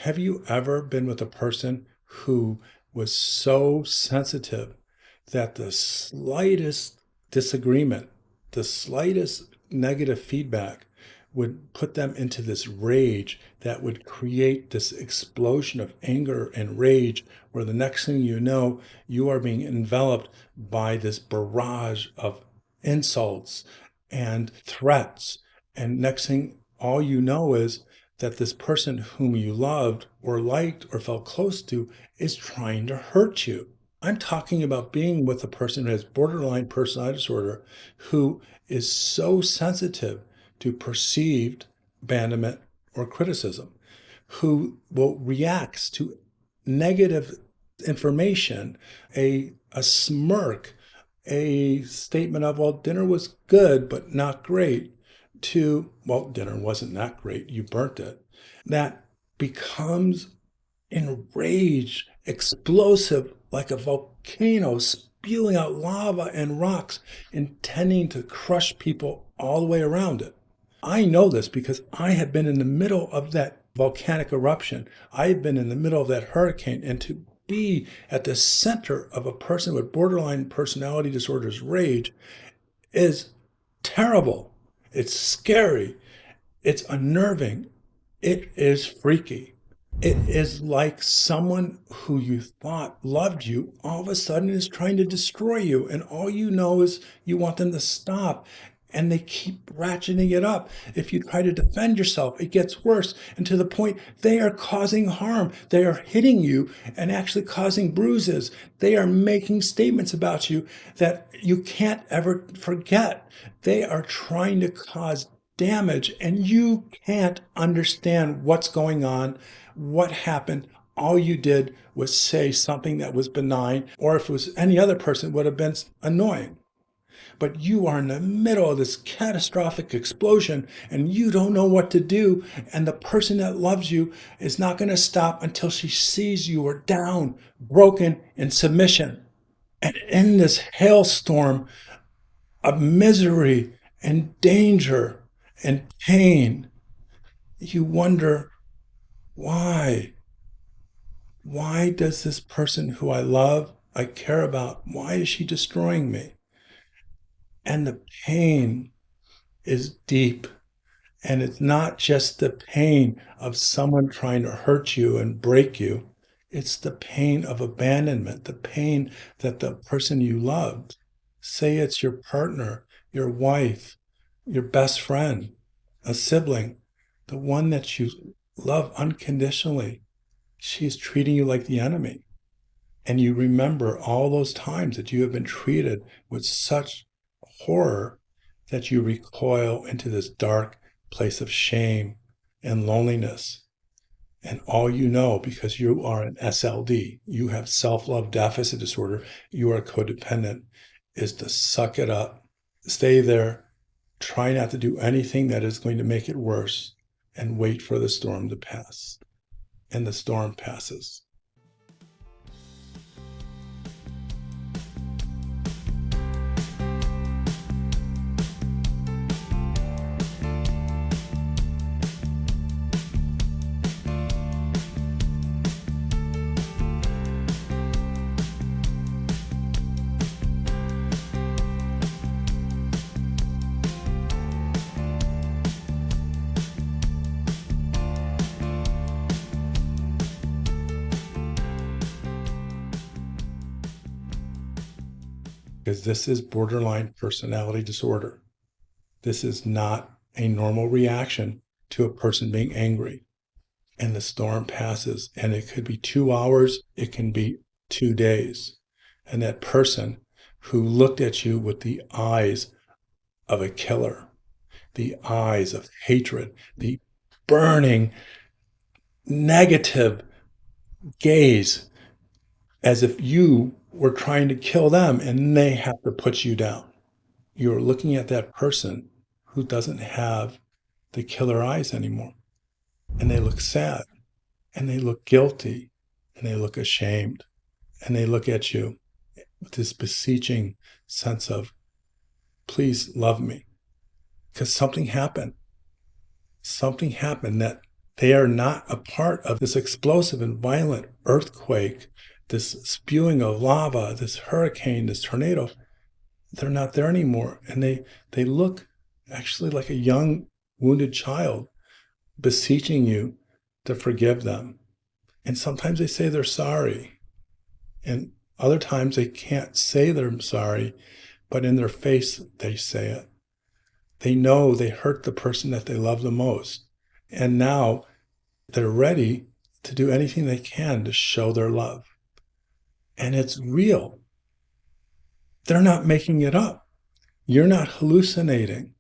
Have you ever been with a person who was so sensitive that the slightest disagreement, the slightest negative feedback would put them into this rage that would create this explosion of anger and rage, where the next thing you know, you are being enveloped by this barrage of insults and threats. And next thing, all you know is that this person whom you loved or liked or felt close to is trying to hurt you. I'm talking about being with a person who has borderline personality disorder, who is so sensitive to perceived abandonment or criticism, who will reacts to negative information, a smirk, a statement of, well, dinner was good, but not great, to, well, dinner wasn't that great, you burnt it, that becomes enraged, explosive, like a volcano spewing out lava and rocks, intending to crush people all the way around it. I know this because I have been in the middle of that volcanic eruption. I've been in the middle of that hurricane, and to be at the center of a person with borderline personality disorders rage is terrible. It's scary. It's unnerving. It is freaky. It is like someone who you thought loved you all of a sudden is trying to destroy you. And all you know is you want them to stop. And they keep ratcheting it up. If you try to defend yourself, it gets worse. And to the point they are causing harm. They are hitting you and actually causing bruises. They are making statements about you that you can't ever forget. They are trying to cause damage, and you can't understand what's going on, what happened. All you did was say something that was benign, or if it was any other person, it would have been annoying. But you are in the middle of this catastrophic explosion and you don't know what to do. And the person that loves you is not going to stop until she sees you are down, broken, in submission. And in this hailstorm of misery and danger and pain, you wonder, why? Why does this person who I love, I care about, why is she destroying me? And the pain is deep. And it's not just the pain of someone trying to hurt you and break you. It's the pain of abandonment, the pain that the person you loved, say it's your partner, your wife, your best friend, a sibling, the one that you love unconditionally, she's treating you like the enemy. And you remember all those times that you have been treated with such horror that you recoil into this dark place of shame and loneliness. And all you know, because you are an SLD, you have self-love deficit disorder, you are codependent, is to suck it up, stay there, try not to do anything that is going to make it worse, and wait for the storm to pass. And the storm passes. Because this is borderline personality disorder. This is not a normal reaction to a person being angry. And the storm passes, and it could be 2 hours, it can be 2 days. And that person who looked at you with the eyes of a killer, the eyes of hatred, the burning, negative gaze, as if you were trying to kill them and they have to put you down. You're looking at that person who doesn't have the killer eyes anymore. And they look sad, and they look guilty, and they look ashamed, and they look at you with this beseeching sense of, please love me. Because something happened. Something happened that They are not a part of this explosive and violent earthquake, this spewing of lava, this hurricane, this tornado. They're not there anymore. And they look actually like a young wounded child beseeching you to forgive them. And sometimes they say they're sorry. And other times they can't say they're sorry, but in their face they say it. They know they hurt the person that they love the most. And now they're ready to do anything they can to show their love. And it's real. They're not making it up. You're not hallucinating.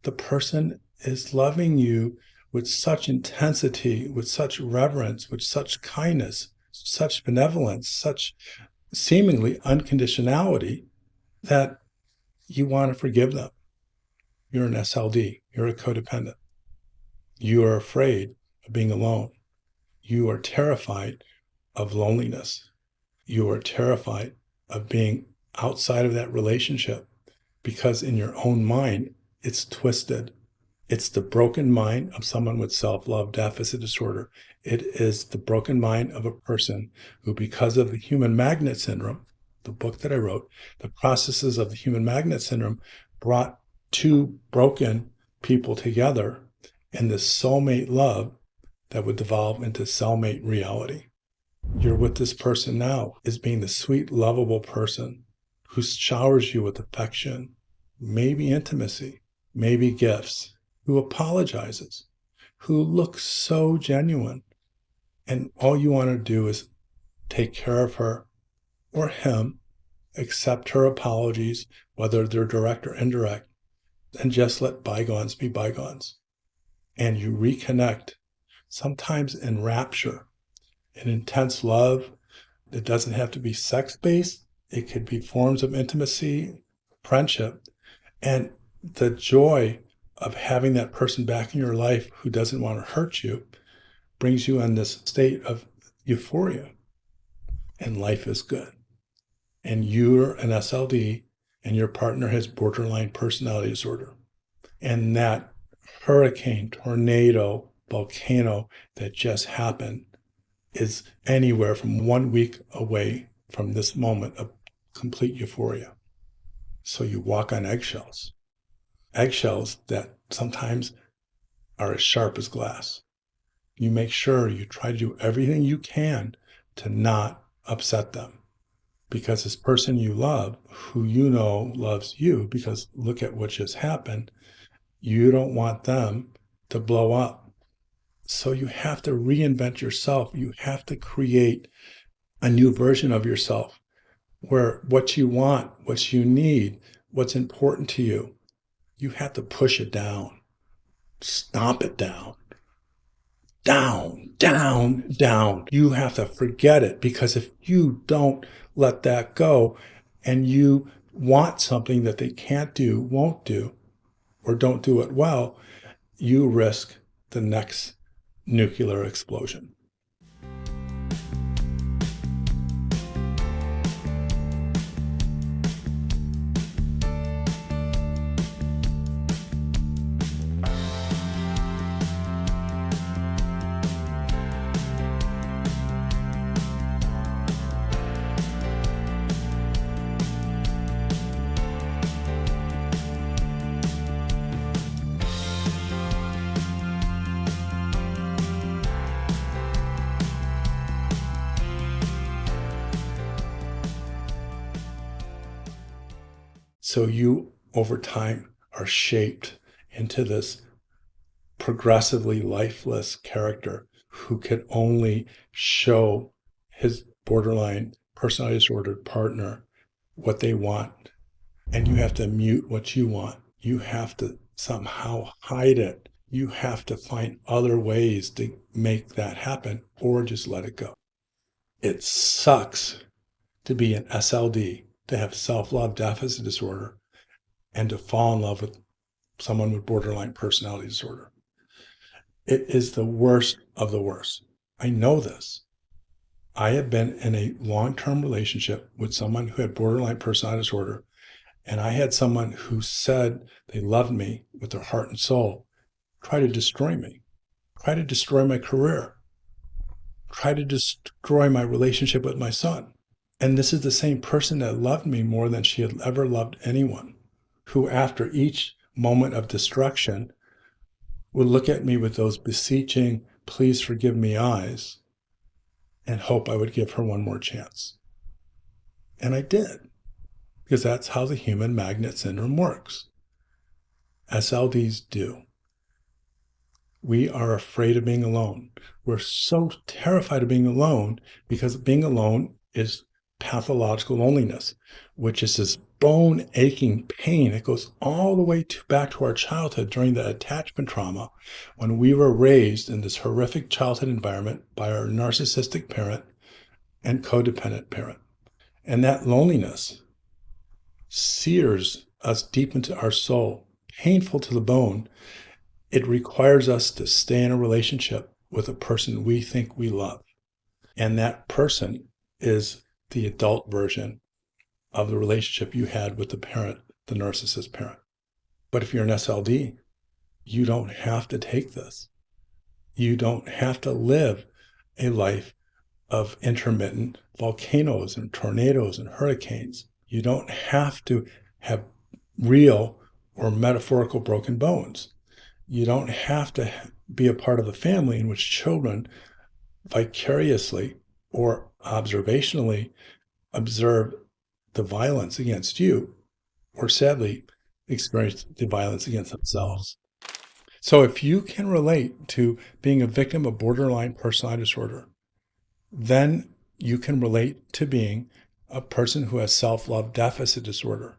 The person is loving you with such intensity, with such reverence, with such kindness, such benevolence, such seemingly unconditionality that you want to forgive them. You're an SLD. You're a codependent. You are afraid of being alone. You are terrified of loneliness. You are terrified of being outside of that relationship because in your own mind, it's twisted. It's the broken mind of someone with self-love deficit disorder. It is the broken mind of a person who, because of the human magnet syndrome, the book that I wrote, the processes of the human magnet syndrome brought two broken people together in this soulmate love that would devolve into cellmate reality. You're with this person now as being the sweet, lovable person who showers you with affection, maybe intimacy, maybe gifts, who apologizes, who looks so genuine. And all you want to do is take care of her or him, accept her apologies, whether they're direct or indirect, and just let bygones be bygones. And you reconnect, sometimes in rapture, in intense love. It doesn't have to be sex-based. It could be forms of intimacy, friendship, and the joy of having that person back in your life who doesn't want to hurt you brings you in this state of euphoria, and life is good. And you're an SLD, and your partner has borderline personality disorder. And that hurricane, tornado, volcano that just happened is anywhere from 1 week away from this moment of complete euphoria. So you walk on eggshells that sometimes are as sharp as glass. You make sure you try to do everything you can to not upset them. Because this person you love, who you know loves you, because look at what just happened, you don't want them to blow up. So you have to reinvent yourself. You have to create a new version of yourself where what you want, what you need, what's important to you, you have to push it down, stomp it down, down, down, down. You have to forget it, because if you don't let that go and you want something that they can't do, won't do, or don't do it well, you risk the next nuclear explosion. So you, over time, are shaped into this progressively lifeless character who can only show his borderline personality disordered partner what they want. And you have to mute what you want. You have to somehow hide it. You have to find other ways to make that happen, or just let it go. It sucks to be an SLD, to have self-love deficit disorder, and to fall in love with someone with borderline personality disorder. It is the worst of the worst. I know this. I have been in a long-term relationship with someone who had borderline personality disorder, and I had someone who said they loved me with their heart and soul try to destroy me, try to destroy my career, try to destroy my relationship with my son. And this is the same person that loved me more than she had ever loved anyone, who after each moment of destruction would look at me with those beseeching, please forgive me eyes and hope I would give her one more chance. And I did, because that's how the human magnet syndrome works. SLDs do. We are afraid of being alone. We're so terrified of being alone because being alone is pathological loneliness, which is this bone aching pain. It goes all the way back to our childhood during the attachment trauma when we were raised in this horrific childhood environment by our narcissistic parent and codependent parent. And that loneliness sears us deep into our soul, painful to the bone. It requires us to stay in a relationship with a person we think we love. And that person is the adult version of the relationship you had with the parent, the narcissist parent. But if you're an SLD, you don't have to take this. You don't have to live a life of intermittent volcanoes and tornadoes and hurricanes. You don't have to have real or metaphorical broken bones. You don't have to be a part of a family in which children vicariously or observationally observe the violence against you, or sadly experience the violence against themselves. So if you can relate to being a victim of borderline personality disorder, then you can relate to being a person who has self-love deficit disorder.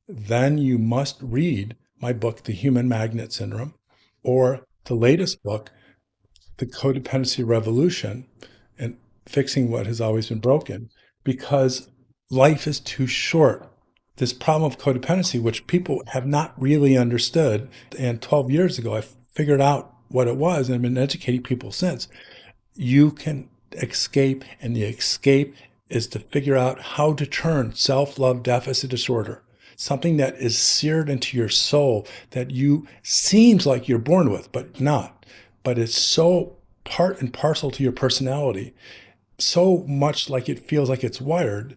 Then you must read my book, The Human Magnet Syndrome, or the latest book, The Codependency Revolution, and Fixing What Has Always Been Broken, because life is too short. This problem of codependency, which people have not really understood, and 12 years ago I figured out what it was and I've been educating people since. You can escape, and the escape is to figure out how to turn self-love deficit disorder, something that is seared into your soul that you seems like you're born with, but not. But it's so part and parcel to your personality, so much like it feels like it's wired,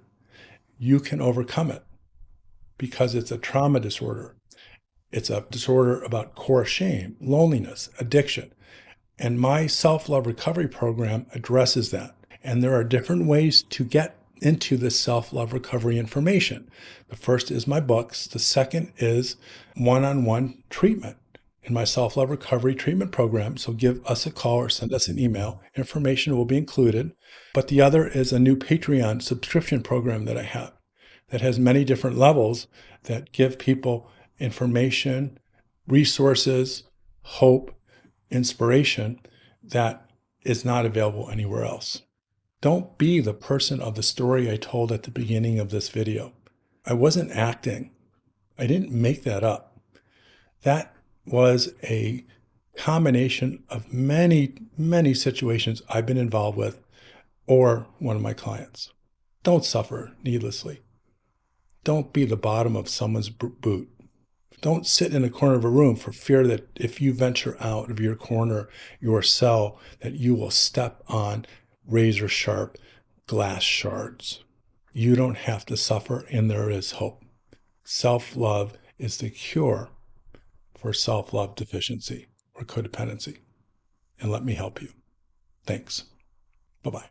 you can overcome it because it's a trauma disorder. It's a disorder about core shame, loneliness, addiction. And my self-love recovery program addresses that. And there are different ways to get into this self-love recovery information. The first is my books. The second is one-on-one treatment in my self-love recovery treatment program. So give us a call or send us an email. Information will be included. But the other is a new Patreon subscription program that I have that has many different levels that give people information, resources, hope, inspiration that is not available anywhere else. Don't be the person of the story I told at the beginning of this video. I wasn't acting. I didn't make that up. That was a combination of many, many situations I've been involved with or one of my clients. Don't suffer needlessly. Don't be the bottom of someone's boot. Don't sit in a corner of a room for fear that if you venture out of your corner, your cell, that you will step on razor sharp glass shards. You don't have to suffer, and there is hope. Self-love is the cure for self-love deficiency or codependency. And let me help you. Thanks. Bye-bye.